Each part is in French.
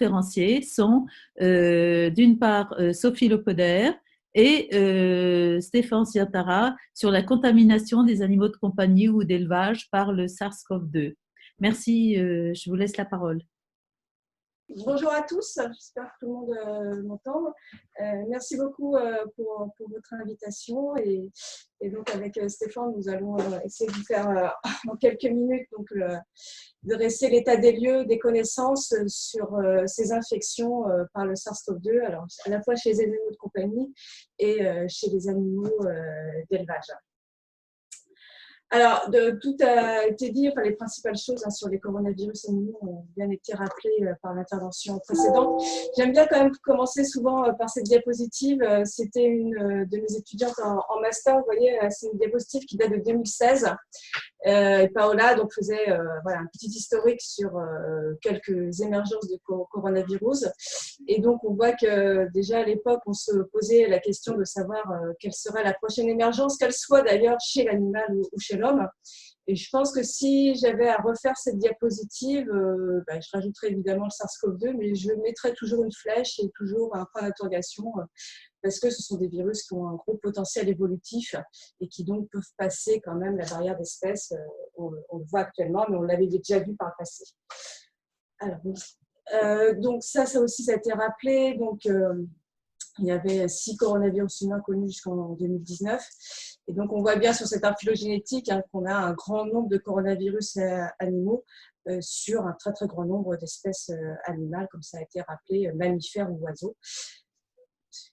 conférenciers sont d'une part Sophie Lopoder et Stéphane Siatara sur la contamination des animaux de compagnie ou d'élevage par le SARS-CoV-2. Merci, je vous laisse la parole. Bonjour à tous, j'espère que tout le monde m'entend. Merci beaucoup pour votre invitation et donc avec Stéphane, nous allons essayer de vous faire en quelques minutes donc, dresser l'état des lieux, des connaissances sur ces infections par le SARS-CoV-2, alors à la fois chez les animaux de compagnie et chez les animaux d'élevage. Alors, tout a été dit, enfin, les principales choses sur les coronavirus animaux ont bien été rappelées par l'intervention précédente. J'aime bien quand même commencer souvent par cette diapositive. C'était une de mes étudiantes en master. Vous voyez, c'est une diapositive qui date de 2016. Et Paola donc, faisait voilà, un petit historique sur quelques émergences de coronavirus. Et donc, on voit que déjà à l'époque, on se posait la question de savoir quelle serait la prochaine émergence, qu'elle soit d'ailleurs chez l'animal ou chez l'homme. Et je pense que si j'avais à refaire cette diapositive, je rajouterais évidemment le SARS-CoV-2, mais je mettrais toujours une flèche et toujours un point d'interrogation parce que ce sont des virus qui ont un gros potentiel évolutif et qui donc peuvent passer quand même la barrière d'espèce. On le voit actuellement, mais on l'avait déjà vu par le passé. Alors, donc ça aussi, ça a été rappelé. Donc, il y avait 6 coronavirus humains connus jusqu'en 2019. Et donc, on voit bien sur cette phylogénétique qu'on a un grand nombre de coronavirus animaux sur un très, très grand nombre d'espèces animales, comme ça a été rappelé, mammifères ou oiseaux.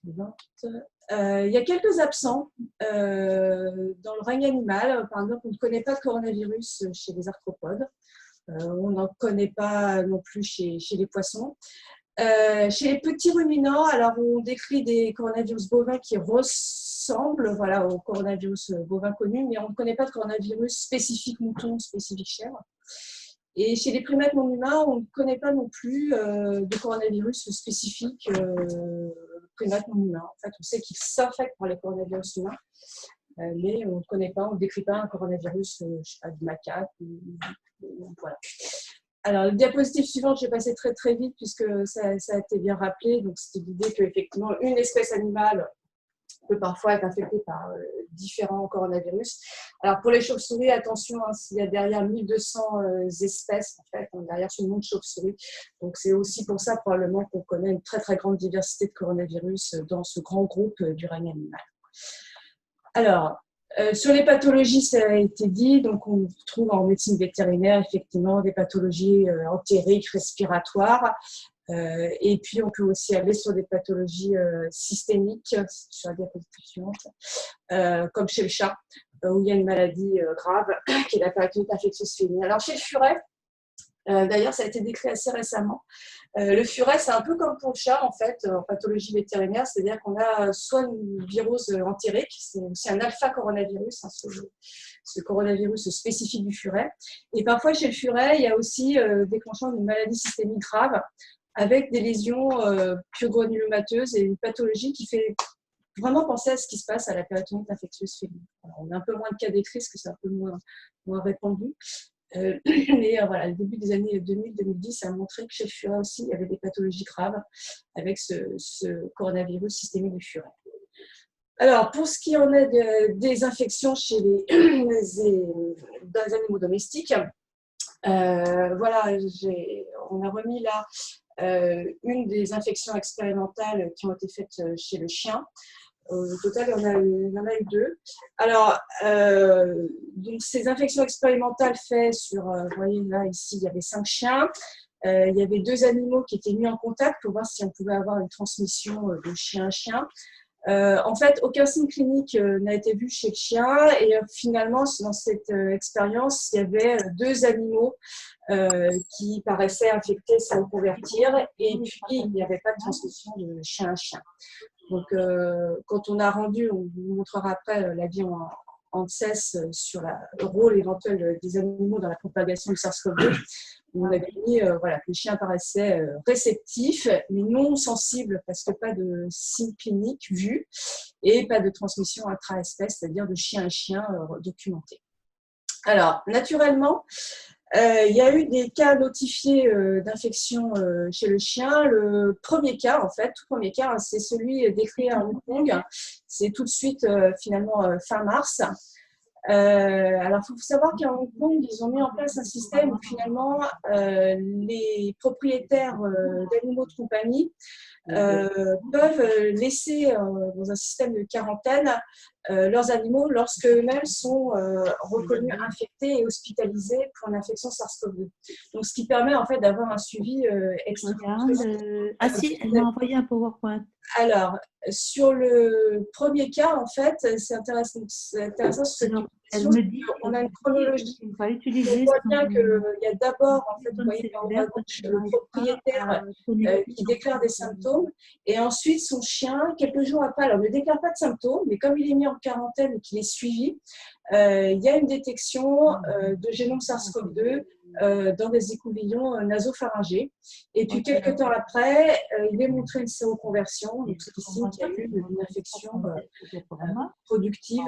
Il y a quelques absents dans le règne animal. Par exemple, on ne connaît pas de coronavirus chez les arthropodes. On n'en connaît pas non plus chez les poissons. Chez les petits ruminants, alors on décrit des coronavirus bovins qui ressemblent voilà, aux coronavirus bovins connus, mais on ne connaît pas de coronavirus spécifique mouton, spécifique chèvre. Et chez les primates non humains, on ne connaît pas non plus de coronavirus spécifique primates non humains. En fait, on sait qu'ils s'infectent par les coronavirus humains, mais on ne connaît pas, on ne décrit pas un coronavirus, je sais pas, du macaque. Voilà. Alors, la diapositive suivante, je vais passer très très vite puisque ça a été bien rappelé. Donc, c'était l'idée qu'effectivement, une espèce animale peut parfois être infectée par différents coronavirus. Alors, pour les chauves-souris, attention, s'il y a derrière 1200 espèces, en fait, derrière ce nom de chauve-souris. Donc, c'est aussi pour ça, probablement, qu'on connaît une très très grande diversité de coronavirus dans ce grand groupe du règne animal. Alors, sur les pathologies, ça a été dit, donc on trouve en médecine vétérinaire effectivement des pathologies entériques, respiratoires, et puis on peut aussi aller sur des pathologies systémiques, sur la diapositive suivante, comme chez le chat, où il y a une maladie grave, qui est la péritonite infectieuse féline. Alors chez le furet, d'ailleurs ça a été décrit assez récemment, le furet, c'est un peu comme pour le chat, en fait, en pathologie vétérinaire, c'est-à-dire qu'on a soit une virose entérique, c'est aussi un alpha-coronavirus, ce coronavirus spécifique du furet. Et parfois, chez le furet, il y a aussi déclenchement d'une maladie systémique grave, avec des lésions pyogranulomateuses et une pathologie qui fait vraiment penser à ce qui se passe à la péritonite infectieuse féline. Alors, on a un peu moins de cas décrits, parce que c'est un peu moins répandu. Mais voilà, le début des années 2000-2010 a montré que chez le furet aussi, il y avait des pathologies graves avec ce coronavirus systémique du furet. Alors, pour ce qui en est des infections chez les animaux domestiques, voilà, on a remis là une des infections expérimentales qui ont été faites chez le chien. Au total, il y en a eu 2. Alors, donc ces infections expérimentales faites sur, vous voyez là, ici, il y avait 5 chiens. Il y avait 2 animaux qui étaient mis en contact pour voir si on pouvait avoir une transmission de chien à chien. En fait, aucun signe clinique n'a été vu chez le chien et finalement, dans cette expérience, il y avait 2 animaux qui paraissaient infectés sans convertir et puis il n'y avait pas de transmission de chien à chien. Donc, quand on a rendu, on vous montrera après l'avis en CES sur le rôle éventuel des animaux dans la propagation du SARS-CoV-2, on avait mis voilà, que les chiens paraissaient réceptifs, mais non sensibles parce que pas de signes cliniques vus et pas de transmission intra-espèce, c'est-à-dire de chien à chien documenté. Alors, naturellement, Il y a eu des cas notifiés d'infection chez le chien. Le premier cas, en fait, tout premier cas, c'est celui décrit à Hong Kong. C'est tout de suite, finalement, fin mars. Alors, il faut savoir qu'à Hong Kong, ils ont mis en place un système où, finalement, les propriétaires d'animaux de compagnie peuvent laisser dans un système de quarantaine leurs animaux lorsque eux-mêmes sont reconnus infectés et hospitalisés pour une infection SARS-CoV-2. Donc, ce qui permet en fait d'avoir un suivi extrêmement précis. Ah si, elle m'a envoyé un PowerPoint. Alors, sur le premier cas, en fait, c'est intéressant cette elle me dit on a une chronologie. On va utiliser. On voit bien qu'il y a d'abord, en fait, vous voyez en bas à gauche, le propriétaire qui déclare des symptômes, et ensuite son chien, quelques jours après, alors ne déclare pas de symptômes, mais comme il est mis en quarantaine et qu'il est suivi, il y a une détection de génome SARS-CoV-2 dans des écouvillons nasopharyngés. Et puis, quelques temps après, il est montré une séroconversion, donc c'est ici qu'il y a eu une infection productive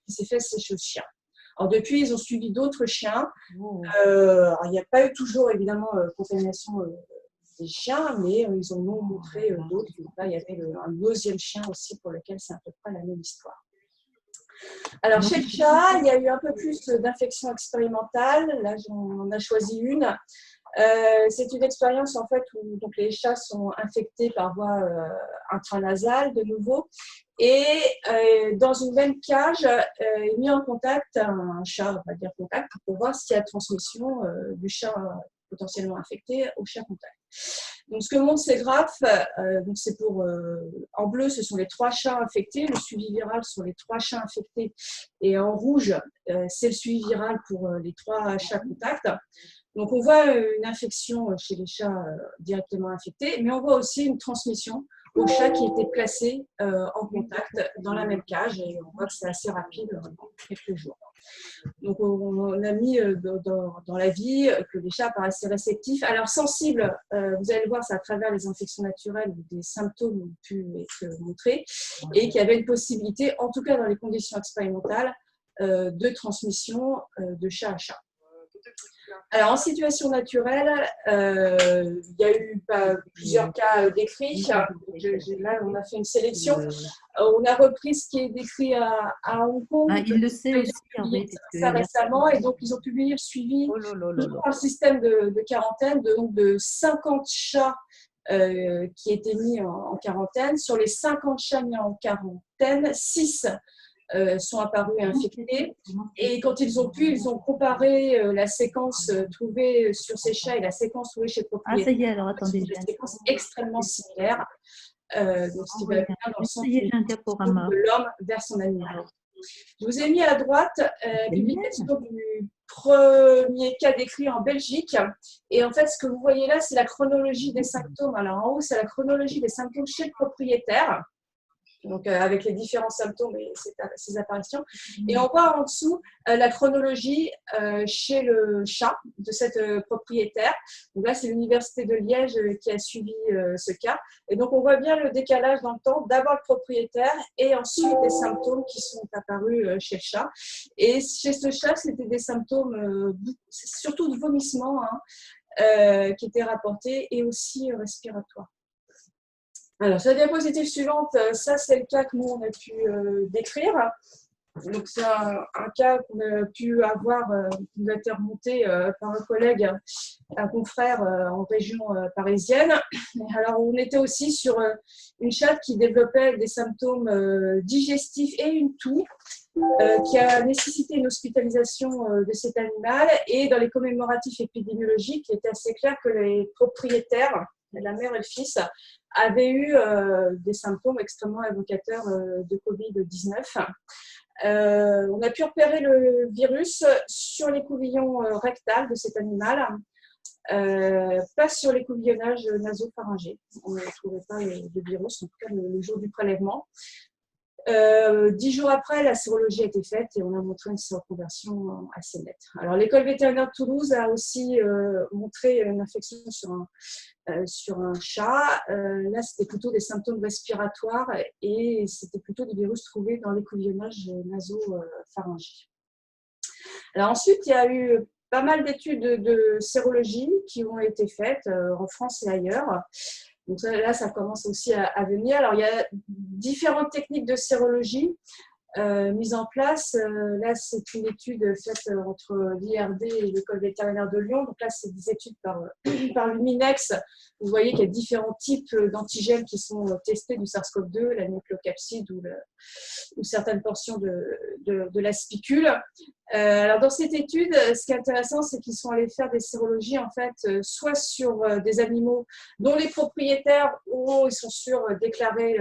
qui s'est faite chez le chien. Alors, depuis, ils ont suivi d'autres chiens. Il n'y a pas eu toujours, évidemment, contamination des chiens, mais ils en ont montré d'autres. Là, il y avait un deuxième chien aussi pour lequel c'est à peu près la même histoire. Alors, chez le chat, il y a eu un peu plus d'infections expérimentales. Là, j'en ai choisi une. C'est une expérience en fait où donc, les chats sont infectés par voie intranasale de nouveau et dans une même cage est mis en contact un chat, on va dire contact, pour voir s'il y a transmission du chat potentiellement infecté au chat contact. Donc, ce que montrent ces graphes, donc c'est pour en bleu, ce sont les 3 chats infectés, le suivi viral sur les 3 chats infectés, et en rouge, c'est le suivi viral pour les 3 chats contacts. Donc, on voit une infection chez les chats directement infectés, mais on voit aussi une transmission aux chats qui étaient placés en contact dans la même cage, et on voit que c'est assez rapide en quelques jours. Donc, on a mis dans l'avis que les chats paraissaient réceptifs. Alors, sensibles, vous allez le voir, c'est à travers les infections naturelles où des symptômes ont pu être montrés et qu'il y avait une possibilité, en tout cas dans les conditions expérimentales, de transmission de chat à chat. Alors, en situation naturelle, il y a eu plusieurs cas décrits. Là, on a fait une sélection. On a repris ce qui est décrit à Hong Kong. Il le sait aussi, ça récemment, et donc ils ont publié le suivi un système de quarantaine de 50 chats qui étaient mis en quarantaine. Sur les 50 chats mis en quarantaine, 6 sont apparus infectés. Et quand ils ont pu, ils ont comparé la séquence trouvée sur ces chats et la séquence trouvée chez le propriétaire. Ah, ça y est, alors attendez. Des séquences extrêmement similaires. Donc, ce qui va bien dans le sens de l'homme vers son animal. Je vous ai mis à droite la publication du premier cas décrit en Belgique. Et en fait, ce que vous voyez là, c'est la chronologie des symptômes. Alors, en haut, c'est la chronologie des symptômes chez le propriétaire. Donc, avec les différents symptômes et ces apparitions. Et on voit en dessous la chronologie chez le chat de cette propriétaire. Donc là, c'est l'Université de Liège qui a suivi ce cas. Et donc, on voit bien le décalage dans le temps. D'abord le propriétaire et ensuite les symptômes qui sont apparus chez le chat. Et chez ce chat, c'était des symptômes surtout de vomissement qui étaient rapportés et aussi respiratoires. Alors, sur la diapositive suivante, ça c'est le cas que nous on a pu décrire. Donc, c'est un cas qu'on a pu avoir, qui nous a été remonté par un collègue, un confrère en région parisienne. Alors, on était aussi sur une chatte qui développait des symptômes digestifs et une toux, qui a nécessité une hospitalisation de cet animal. Et dans les commémoratifs épidémiologiques, il était assez clair que les propriétaires, la mère et le fils, avaient eu des symptômes extrêmement évocateurs de Covid-19. On a pu repérer le virus sur l'écouvillon rectal de cet animal, pas sur l'écouvillonnage nasopharyngé. On ne trouvait pas de virus, en tout cas le jour du prélèvement. 10 jours après, la sérologie a été faite et on a montré une séroconversion assez nette. Alors, l'école vétérinaire de Toulouse a aussi montré une infection sur un chat. Là, c'était plutôt des symptômes respiratoires et c'était plutôt des virus trouvés dans l'écouvillonnage nasopharyngé. Alors ensuite, il y a eu pas mal d'études de sérologie qui ont été faites en France et ailleurs. Donc là, ça commence aussi à venir. Alors, il y a différentes techniques de sérologie mise en place. Là, c'est une étude faite entre l'IRD et l'École vétérinaire de Lyon. Donc là, c'est des études par l'Luminex. Vous voyez qu'il y a différents types d'antigènes qui sont testés du SARS-CoV-2, la nucléocapside ou certaines portions de la spicule. Alors, dans cette étude, ce qui est intéressant, c'est qu'ils sont allés faire des sérologies, en fait, soit sur des animaux dont les propriétaires ils sont sûrs déclarés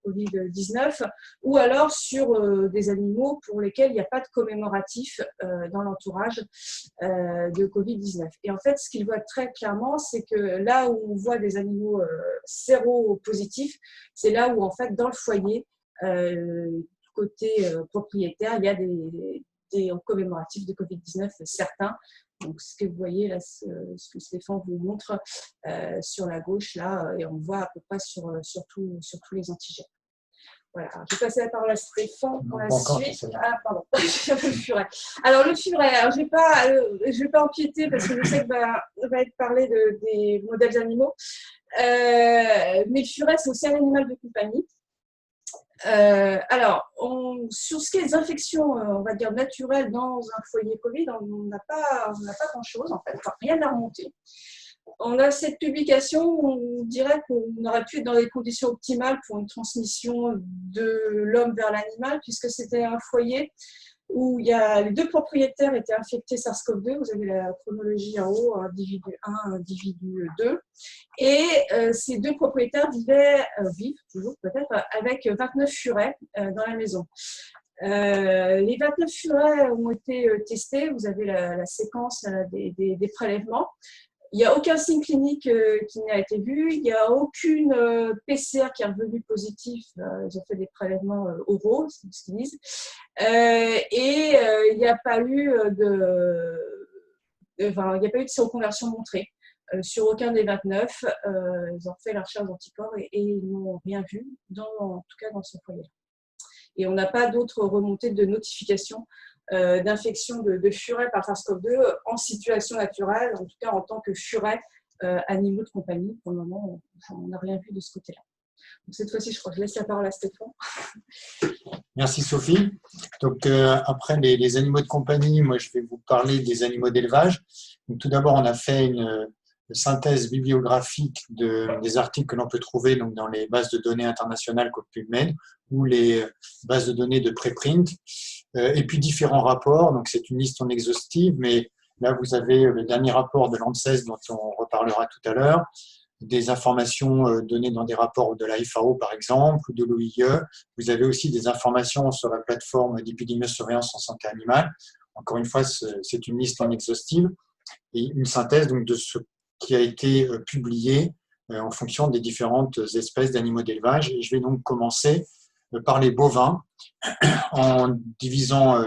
Covid-19, ou alors sur des animaux pour lesquels il n'y a pas de commémoratif dans l'entourage de Covid-19. Et en fait, ce qu'ils voient très clairement, c'est que là où on voit des animaux séropositifs, c'est là où, en fait, dans le foyer, côté propriétaire, il y a des commémoratifs de Covid-19 certains. Donc, ce que vous voyez là, ce que Stéphane vous montre sur la gauche, là, et on voit à peu près sur tous les antigènes. Voilà, je vais passer la parole à Stéphane pour la suite. Ah, pardon, le furet. Alors, le furet, alors, je vais pas empiéter parce que je sais que va être parlé des modèles animaux. Mais le furet, c'est aussi un animal de compagnie. Alors, sur ce qui est des infections, on va dire naturelles dans un foyer Covid, on n'a pas grand-chose, en fait, enfin, rien à remonter. On a cette publication où on dirait qu'on aurait pu être dans des conditions optimales pour une transmission de l'homme vers l'animal, puisque c'était un foyer où les deux propriétaires étaient infectés SARS-CoV-2. Vous avez la chronologie en haut, individu 1, individu 2. Et ces deux propriétaires vivent toujours peut-être, avec 29 furets dans la maison. Les 29 furets ont été testés. Vous avez la séquence des prélèvements. Il n'y a aucun signe clinique qui n'a été vu. Il n'y a aucune PCR qui est revenue positive. Ils ont fait des prélèvements oraux, c'est ce qu'ils disent. Il n'y a pas eu de séroconversion montrée. Sur aucun des 29, ils ont fait la recherche d'anticorps et ils n'ont rien vu, en tout cas dans ce foyer-là. Et on n'a pas d'autres remontées de notification d'infection de furets par SARS-CoV-2 en situation naturelle, en tout cas en tant que furets animaux de compagnie. Pour le moment, on n'a rien vu de ce côté-là. Donc, cette fois-ci, je crois que je laisse la parole à Stéphane. Merci Sophie. Donc, après les animaux de compagnie, moi je vais vous parler des animaux d'élevage. Donc, tout d'abord, on a fait une synthèse bibliographique des articles que l'on peut trouver donc, dans les bases de données internationales comme PubMed ou les bases de données de préprint, et puis différents rapports. Donc, c'est une liste non exhaustive, mais là, vous avez le dernier rapport de l'ANSES dont on reparlera tout à l'heure, des informations données dans des rapports de la FAO, par exemple, ou de l'OIE. Vous avez aussi des informations sur la plateforme d'épidémiosurveillance en santé animale. Encore une fois, c'est une liste non exhaustive et une synthèse donc, de ce qui a été publié en fonction des différentes espèces d'animaux d'élevage. Et je vais donc commencer par les bovins en divisant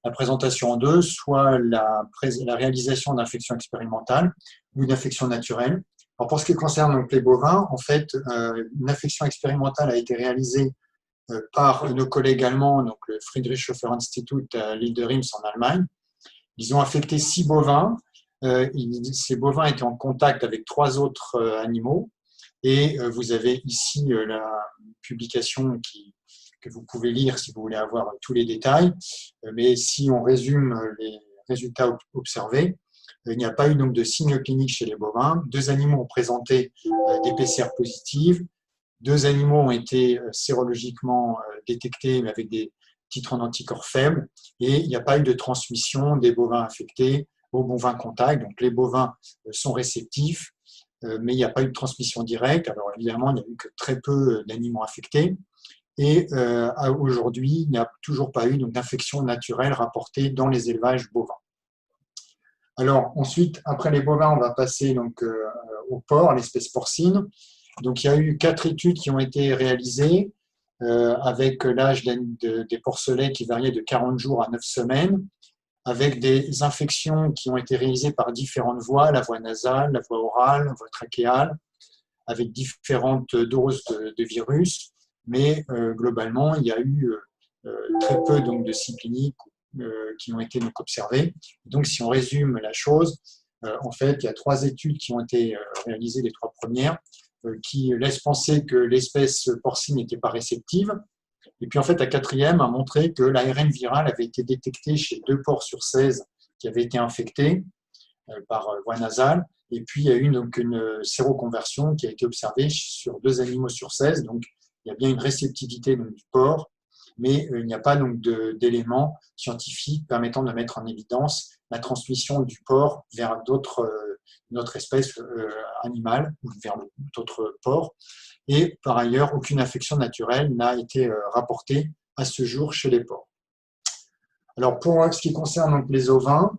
la présentation en deux, soit la réalisation d'infections expérimentales ou d'infections naturelles. Alors pour ce qui concerne donc les bovins, en fait, une infection expérimentale a été réalisée par nos collègues allemands, donc le Friedrich Schöffer Institut à l'île de Reims en Allemagne. Ils ont affecté 6 bovins. Ces bovins étaient en contact avec 3 autres animaux. Et vous avez ici la publication que vous pouvez lire si vous voulez avoir tous les détails. Mais si on résume les résultats observés, il n'y a pas eu donc de signes cliniques chez les bovins. 2 animaux ont présenté des PCR positives. 2 animaux ont été sérologiquement détectés, mais avec des titres en anticorps faibles. Et il n'y a pas eu de transmission des bovins infectés aux bovins contacts. Donc les bovins sont réceptifs, mais il n'y a pas eu de transmission directe. Alors évidemment, il n'y a eu que très peu d'animaux infectés. Et aujourd'hui, il n'y a toujours pas eu d'infection naturelle rapportée dans les élevages bovins. Alors ensuite, après les bovins, on va passer donc, au porc, l'espèce porcine. Donc il y a eu 4 études qui ont été réalisées avec l'âge des porcelets qui variait de 40 jours à 9 semaines, avec des infections qui ont été réalisées par différentes voies, la voie nasale, la voie orale, la voie trachéale, avec différentes doses de virus, mais globalement, il y a eu très peu donc, de signes cliniques, qui ont été donc observés. Donc, si on résume la chose, en fait, il y a 3 études qui ont été réalisées, les 3 premières, qui laissent penser que l'espèce porcine n'était pas réceptive. Et puis, en fait, la 4e a montré que l'ARN viral avait été détecté chez 2 porcs sur 16 qui avaient été infectés par voie nasale. Et puis, il y a eu donc une séroconversion qui a été observée sur 2 animaux sur 16. Donc, il y a bien une réceptivité donc, du porc, mais il n'y a pas donc d'éléments scientifiques permettant de mettre en évidence la transmission du porc vers d'autres espèces animales ou vers d'autres porcs. Et par ailleurs, aucune infection naturelle n'a été rapportée à ce jour chez les porcs. Alors, pour ce qui concerne donc, les ovins,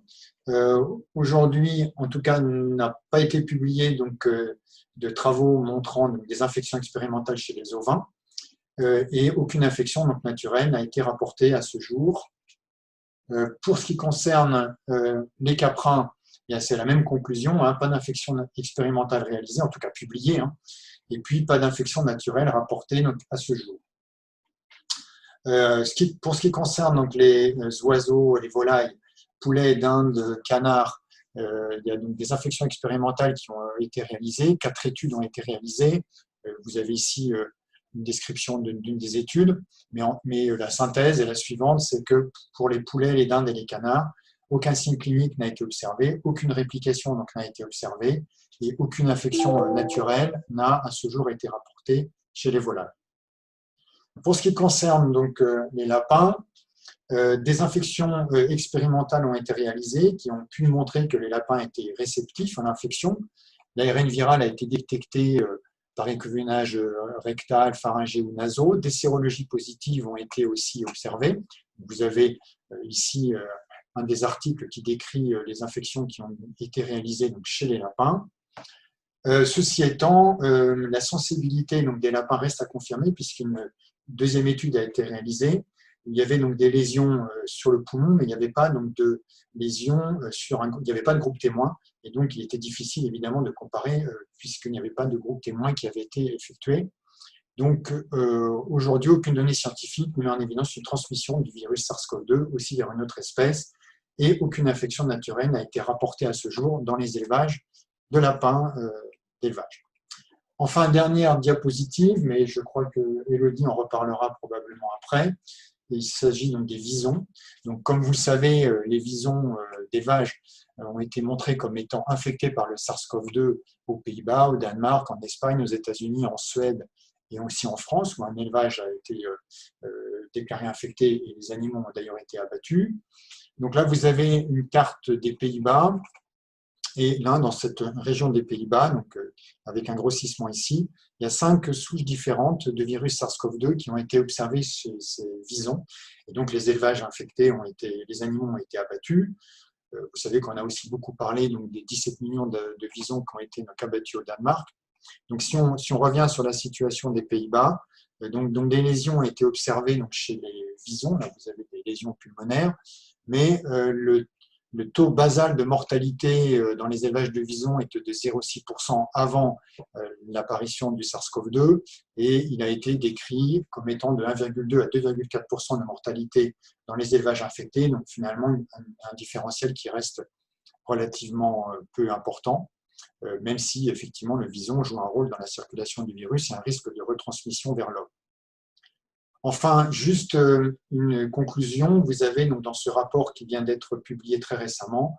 aujourd'hui, en tout cas, n'a pas été publié donc, de travaux montrant donc, des infections expérimentales chez les ovins. Et aucune infection donc, naturelle n'a été rapportée à ce jour. Pour ce qui concerne les caprins, c'est la même conclusion, hein, pas d'infection expérimentale réalisée, en tout cas publiée, hein, et puis pas d'infection naturelle rapportée donc, à ce jour. Pour ce qui concerne donc, les oiseaux, les volailles, poulets, dindes, canards, il y a donc des infections expérimentales qui ont été réalisées, 4 études ont été réalisées. Vous avez ici une description d'une des études, mais la synthèse est la suivante, c'est que pour les poulets, les dindes et les canards, aucun signe clinique n'a été observé, aucune réplication donc n'a été observée, et aucune infection naturelle n'a à ce jour été rapportée chez les volailles. Pour ce qui concerne donc les lapins, des infections expérimentales ont été réalisées qui ont pu montrer que les lapins étaient réceptifs à l'infection. L'ARN viral a été détecté par écouvenage rectal, pharyngé ou nasaux. Des sérologies positives ont été aussi observées. Vous avez ici un des articles qui décrit les infections qui ont été réalisées donc, chez les lapins. Ceci étant, la sensibilité donc, des lapins reste à confirmer puisqu'une 2e étude a été réalisée. Il y avait donc des lésions sur le poumon, mais il n'y avait pas donc, de lésions il n'y avait pas de groupe témoin. Et donc, il était difficile évidemment de comparer puisqu'il n'y avait pas de groupe témoin qui avait été effectué. Donc, aujourd'hui, aucune donnée scientifique ne met en évidence une transmission du virus SARS-CoV-2 aussi vers une autre espèce et aucune infection naturelle n'a été rapportée à ce jour dans les élevages de lapins d'élevage. Enfin, dernière diapositive, mais je crois que Élodie en reparlera probablement après. Il s'agit donc des visons. Donc, comme vous le savez, les visons d'élevage ont été montrés comme étant infectés par le SARS-CoV-2 aux Pays-Bas, au Danemark, en Espagne, aux États-Unis, en Suède et aussi en France, où un élevage a été déclaré infecté et les animaux ont d'ailleurs été abattus. Donc là, vous avez une carte des Pays-Bas. Et là, dans cette région des Pays-Bas, donc avec un grossissement ici, il y a 5 souches différentes de virus SARS-CoV-2 qui ont été observées chez ces visons. Et donc, les élevages infectés les animaux ont été abattus. Vous savez qu'on a aussi beaucoup parlé donc, des 17 millions de visons qui ont été donc, abattus au Danemark. Donc, si on revient sur la situation des Pays-Bas, donc des lésions ont été observées donc, chez les visons. Là, vous avez des lésions pulmonaires, mais le taux basal de mortalité dans les élevages de visons est de 0,6% avant l'apparition du SARS-CoV-2 et il a été décrit comme étant de 1,2 à 2,4% de mortalité dans les élevages infectés, donc finalement un différentiel qui reste relativement peu important, même si effectivement le vison joue un rôle dans la circulation du virus et un risque de retransmission vers l'homme. Enfin, juste une conclusion, vous avez donc dans ce rapport qui vient d'être publié très récemment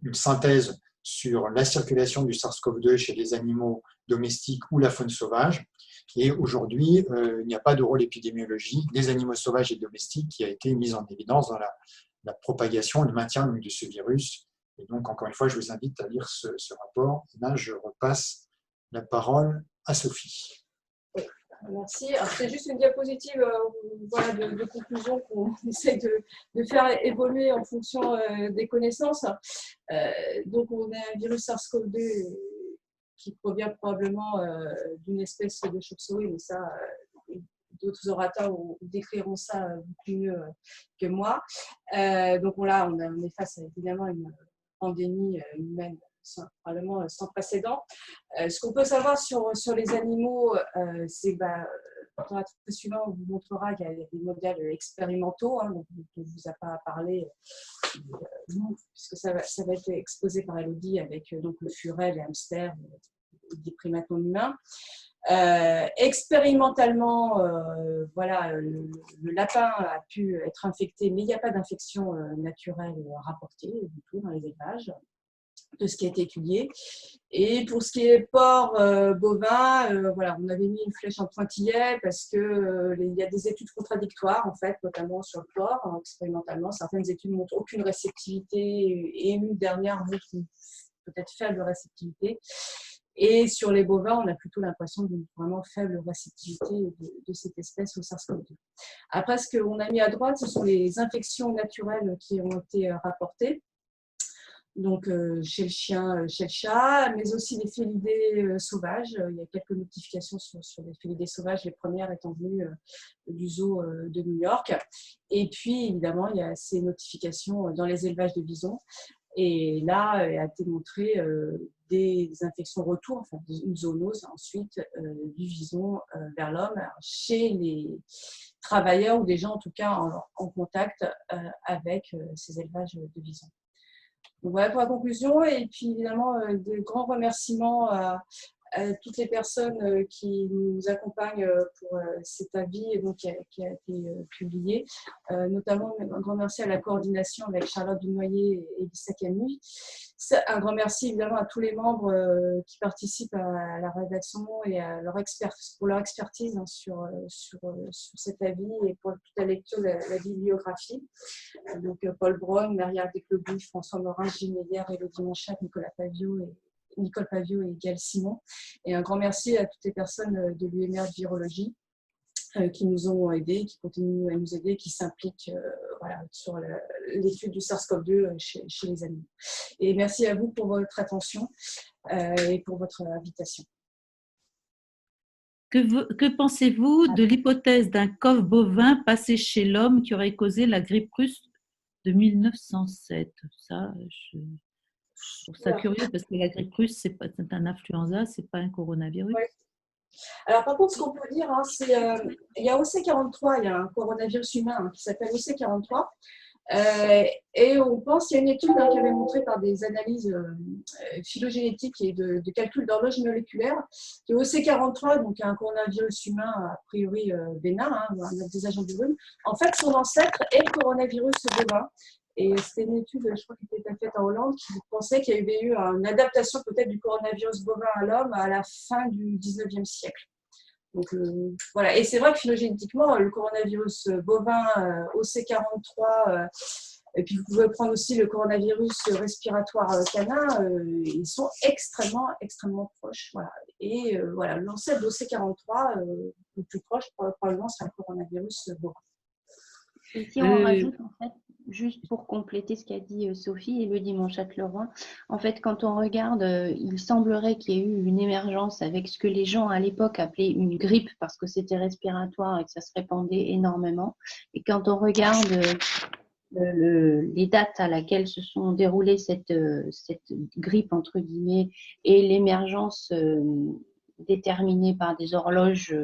une synthèse sur la circulation du SARS-CoV-2 chez les animaux domestiques ou la faune sauvage. Et aujourd'hui, il n'y a pas de rôle épidémiologique des animaux sauvages et domestiques qui a été mis en évidence dans la propagation et le maintien de ce virus. Et donc, encore une fois, je vous invite à lire ce rapport. Et là, je repasse la parole à Sophie. Merci. C'est juste une diapositive voilà, de conclusion qu'on essaie de faire évoluer en fonction des connaissances. Donc, on a un virus SARS-CoV-2 qui provient probablement d'une espèce de chauve-souris, mais ça, d'autres orateurs décriront ça beaucoup mieux que moi. Donc, là, on est face à évidemment une pandémie humaine probablement sans précédent. Ce qu'on peut savoir sur les animaux, c'est le suivant, on vous montrera qu'il y a des modèles expérimentaux, hein, donc, dont on ne vous a pas parlé, puisque ça va être exposé par Elodie avec donc, le furet, les hamsters, des primates non humains. Expérimentalement, voilà, le lapin a pu être infecté, mais il n'y a pas d'infection naturelle rapportée du tout dans les élevages, de ce qui a été étudié. Et pour ce qui est porc bovin, voilà, on avait mis une flèche en pointillé parce que il y a des études contradictoires en fait, notamment sur le porc, hein, expérimentalement. Certaines études montrent aucune réceptivité et une dernière montre une peut-être faible réceptivité. Et sur les bovins, on a plutôt l'impression d'une vraiment faible réceptivité de cette espèce au SARS-CoV-2. Après, ce qu'on a mis à droite, ce sont les infections naturelles qui ont été rapportées. Donc, chez le chien, chez le chat, mais aussi les félidés sauvages. Il y a quelques notifications sur les félidés sauvages, les premières étant venues du zoo de New York. Et puis, évidemment, il y a ces notifications dans les élevages de visons. Et là, il a été montré des infections retour, enfin une zoonose ensuite du vison vers l'homme chez les travailleurs ou des gens en tout cas en contact avec ces élevages de visons. Donc voilà pour la conclusion. Et puis évidemment, de grands remerciements à toutes les personnes qui nous accompagnent pour cet avis donc, qui a été publié, notamment un grand merci à la coordination avec Charlotte Dunoyer et Lisa Camus. Un grand merci évidemment à tous les membres qui participent à la rédaction et à pour leur expertise hein, sur cet avis et pour toute la lecture de la bibliographie. Donc Paul Braun, Maria Desclobus, François Morin, Gilles Meyer, Elodie Monchat, Nicole Pavio et Gaël Simon. Et un grand merci à toutes les personnes de l'UMR de virologie qui nous ont aidés, qui continuent à nous aider, qui s'impliquent voilà, sur l'étude du SARS-CoV-2 chez les animaux. Et merci à vous pour votre attention et pour votre invitation. Que pensez-vous de l'hypothèse d'un cov bovin passé chez l'homme qui aurait causé la grippe russe de 1907 ? Ça, je trouve ça curieux parce que la grippe russe, c'est un influenza, c'est pas un coronavirus. Ouais. Alors par contre, ce qu'on peut dire, hein, c'est il y a OC43, il y a un coronavirus humain hein, qui s'appelle OC43. Et on pense qu'il y a une étude hein, qui avait montré par des analyses phylogénétiques et de calcul d'horloge moléculaire que OC43, donc un coronavirus humain a priori bénin, hein, des agents du rhume, en fait son ancêtre est le coronavirus bovin. Et c'était une étude, je crois, qui était faite en Hollande, qui pensait qu'il y avait eu une adaptation peut-être du coronavirus bovin à l'homme à la fin du 19e siècle. Donc voilà, et c'est vrai que phylogénétiquement, le coronavirus bovin OC43, et puis vous pouvez prendre aussi le coronavirus respiratoire canin, ils sont extrêmement, extrêmement proches. Voilà. Et voilà, l'ancêtre d'OC43, le plus proche, probablement, c'est un coronavirus bovin. Et si on rajoute, en fait, juste pour compléter ce qu'a dit Sophie et Elodie Monchat-Leroy, en fait, quand on regarde, il semblerait qu'il y ait eu une émergence avec ce que les gens à l'époque appelaient une grippe parce que c'était respiratoire et que ça se répandait énormément. Et quand on regarde les dates à laquelle se sont déroulées cette grippe, entre guillemets, et l'émergence déterminée par des horloges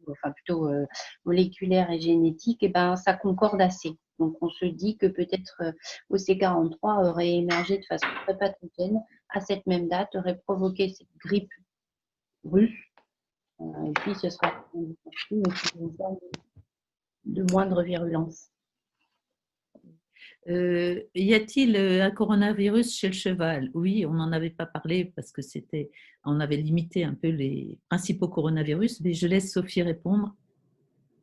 enfin plutôt moléculaire et génétique, et ben, ça concorde assez. Donc, on se dit que peut-être OC43 aurait émergé de façon très pathogène à cette même date, aurait provoqué cette grippe russe, et puis ce sera de moindre virulence. Y a-t-il un coronavirus chez le cheval ? Oui, on n'en avait pas parlé parce que on avait limité un peu les principaux coronavirus, mais je laisse Sophie répondre.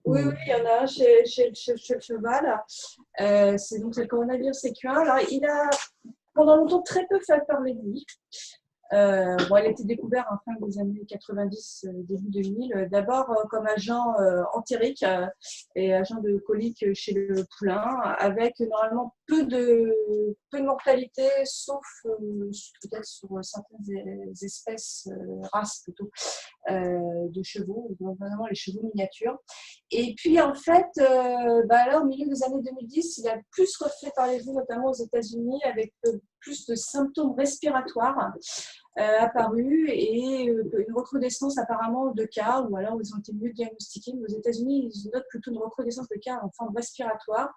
Oui, il y en a un chez le cheval. C'est donc le coronavirus CQ1. Alors, il a pendant longtemps très peu fait parler de lui. Il a été découvert en fin des années 90, début 2000, d'abord comme agent entérique et agent de colique chez le poulain, avec normalement peu de mortalité, sauf peut-être sur certaines espèces, races plutôt, de chevaux, notamment les chevaux miniatures. Et puis en fait, là, au milieu des années 2010, il a plus refait parler de lui, notamment aux États-Unis, avec plus de symptômes respiratoires. apparu et une recrudescence apparemment de cas, ou alors ils ont été mieux diagnostiqués. Mais aux États-Unis, ils notent plutôt une recrudescence de cas en forme respiratoire.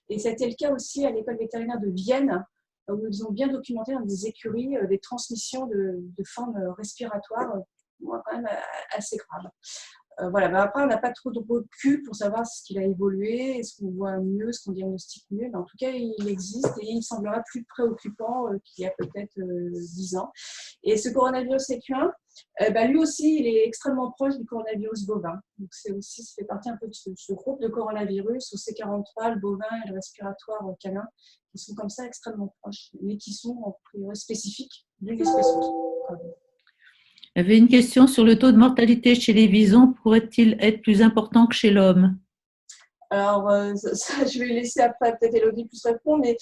Et ça a été le cas aussi à l'école vétérinaire de Vienne, où ils ont bien documenté dans des écuries des transmissions de formes respiratoires quand même assez graves. Voilà. Mais après, on n'a pas trop de recul pour savoir ce qu'il a évolué, est-ce qu'on voit mieux, est-ce qu'on diagnostique mieux. Mais en tout cas, il existe et il semblerait plus préoccupant qu'il y a peut-être 10 ans. Et ce coronavirus équin, lui aussi, il est extrêmement proche du coronavirus bovin. Donc, ça fait partie un peu de ce groupe de coronavirus, au C43, le bovin et le respiratoire canin, qui sont comme ça extrêmement proches, mais qui sont en priori spécifiques d'une espèce autre. Il y avait une question sur le taux de mortalité chez les visons. Pourrait-il être plus important que chez l'homme? Alors, ça, je vais laisser après peut-être Élodie plus répondre, mais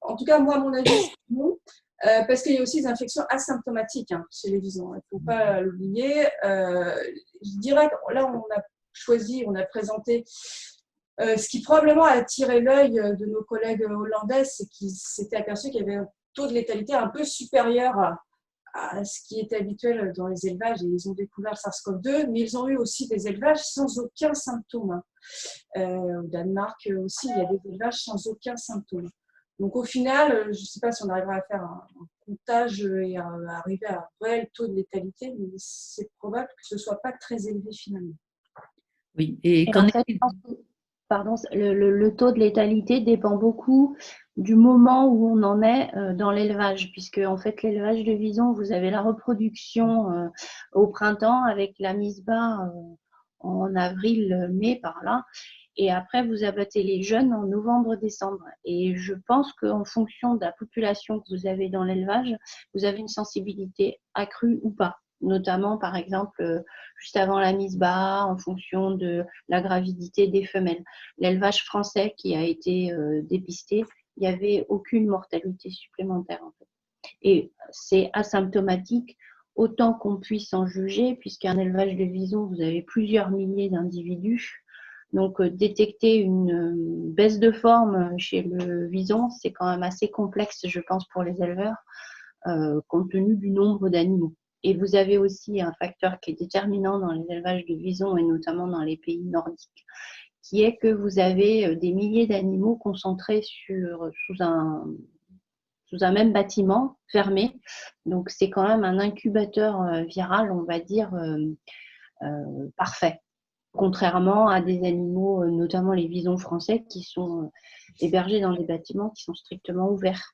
en tout cas, moi, à mon avis, c'est non, parce qu'il y a aussi des infections asymptomatiques chez les visons. Il ne faut pas l'oublier. Je dirais que là, on a présenté ce qui probablement a attiré l'œil de nos collègues hollandais, c'est qu'ils s'étaient aperçus qu'il y avait un taux de létalité un peu supérieur à ce qui est habituel dans les élevages, et ils ont découvert le SARS-CoV-2, mais ils ont eu aussi des élevages sans aucun symptôme. Au Danemark aussi, il y a des élevages sans aucun symptôme. Donc au final, je ne sais pas si on arrivera à faire un comptage et à arriver à un réel taux de létalité, mais c'est probable que ce ne soit pas très élevé finalement. Oui, et en fait, pardon, le taux de létalité dépend beaucoup du moment où on en est dans l'élevage, puisque en fait l'élevage de visons, vous avez la reproduction au printemps avec la mise bas en avril, mai par là, et après vous abattez les jeunes en novembre, décembre. Et je pense qu'en fonction de la population que vous avez dans l'élevage, vous avez une sensibilité accrue ou pas. Notamment, par exemple, juste avant la mise bas, en fonction de la gravidité des femelles. L'élevage français qui a été dépisté, il n'y avait aucune mortalité supplémentaire en fait. Et c'est asymptomatique autant qu'on puisse en juger, puisqu'un élevage de visons, vous avez plusieurs milliers d'individus. Donc, détecter une baisse de forme chez le vison, c'est quand même assez complexe, je pense, pour les éleveurs, compte tenu du nombre d'animaux. Et vous avez aussi un facteur qui est déterminant dans les élevages de visons, et notamment dans les pays nordiques, qui est que vous avez des milliers d'animaux concentrés sous un même bâtiment fermé. Donc, c'est quand même un incubateur viral, on va dire, parfait. Contrairement à des animaux, notamment les visons français, qui sont hébergés dans des bâtiments qui sont strictement ouverts.